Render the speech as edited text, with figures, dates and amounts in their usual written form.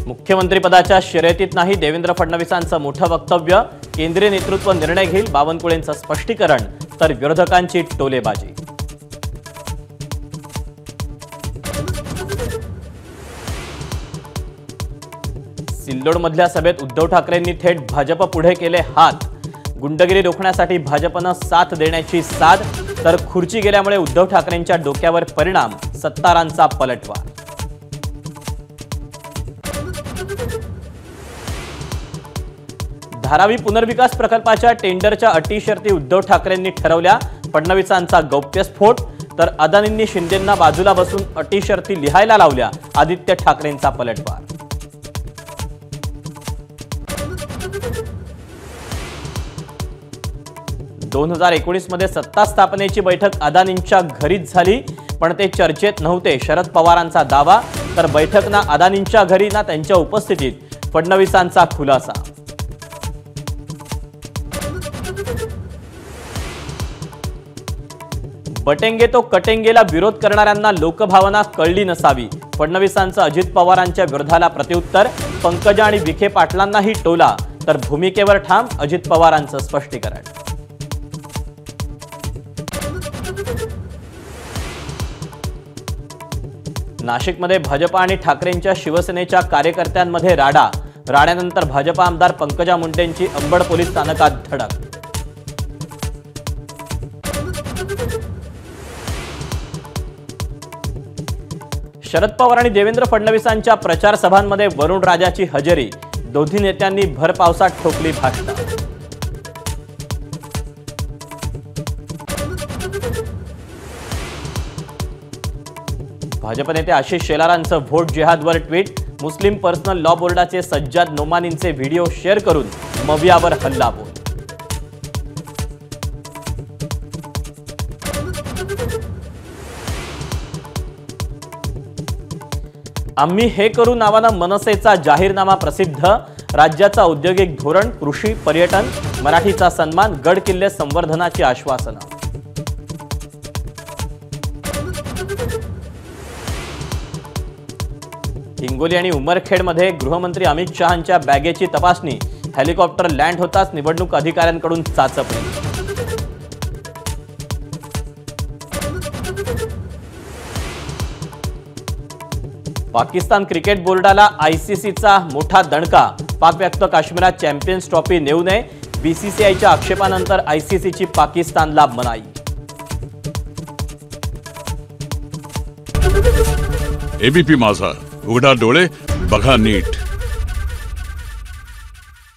मुख्यमंत्रीपदाच्या शर्यतीत नाही देवेंद्र फडणवीसांचं मोठं वक्तव्य, केंद्रीय नेतृत्व निर्णय घेईल बावनकुळेंचं स्पष्टीकरण, तर विरोधकांची टोलेबाजी। सिल्लोडमधल्या सभेत उद्धव ठाकरेंनी थेट भाजप पुढे केले हात, गुंडगिरी रोखण्यासाठी भाजपनं साथ देण्याची साध, तर खुर्ची गेल्यामुळे उद्धव ठाकरेंच्या डोक्यावर परिणाम, सत्तारांचा पलटवार। धारावी पुनर्विकास प्रकल्पाच्या टेंडरच्या अटी शर्ती उद्धव ठाकरेंनी ठरवल्या, फडणवीसांचा गौप्यस्फोट, तर अदानींनी शिंदेंना बाजूला बसून अटी शर्ती लिहायला लावल्या, आदित्य ठाकरेंचा पलटवार। दोन 2019 मध्ये सत्ता स्थापनेची बैठक अदानींच्या घरीच झाली, पण ते चर्चेत नव्हते, शरद पवारांचा दावा, तर बैठक ना अदानींच्या घरी ना त्यांच्या उपस्थितीत, फडणवीसांचा खुलासा। बटेंगे तो कटेंगेला विरोध करणाऱ्यांना लोकभावना कळली नसावी, फडणवीसांचं अजित पवारांच्या विरोधाला प्रत्युत्तर, पंकजा आणि विखे पाटलांनाही टोला, तर भूमिकेवर ठाम, अजित पवारांचं स्पष्टीकरण। नाशिकमध्ये भाजप आणि ठाकरेंच्या शिवसेनेच्या कार्यकर्त्यांमध्ये राडा, राड्यानंतर भाजप आमदार पंकजा मुंडेंची अंबड पोलीस स्थानकात धडक। शरद पवार आणि देवेंद्र फडणवीसांच्या प्रचार सभांमध्ये वरुण राजाची हजेरी, दोन्ही नेत्यांनी भर पावसात ठोकली भाषणं। भाजप नेते आशिष शेलारांचं व्होट जिहादवर ट्विट, मुस्लिम पर्सनल लॉ बोर्डाचे सज्जाद नोमानींचे व्हिडिओ शेअर करून मवियावर हल्लाबोल। आम्ही हे करू नावानं मनसेचा जाहीरनामा प्रसिद्ध, राज्याचा औद्योगिक धोरण, कृषी, पर्यटन, मराठीचा सन्मान, गड किल्ले संवर्धनाची आश्वासनं। हिंगोली आणि उमरखेडमध्ये गृहमंत्री अमित शहांच्या बॅगेची तपासणी, हेलिकॉप्टर लँड होताच निवडणूक अधिकाऱ्यांकडून चाचपणी। पाकिस्तान क्रिकेट बोर्डाला आयसीसीचा मोठा दणका, पाक व्यक्त काश्मीरात चॅम्पियन्स ट्रॉफी नेऊ नये, बीसीसीआयच्या आक्षेपानंतर आयसीसीची पाकिस्तानला मनाई। एबीपी माझा, उघडा डोळे बघा नीट।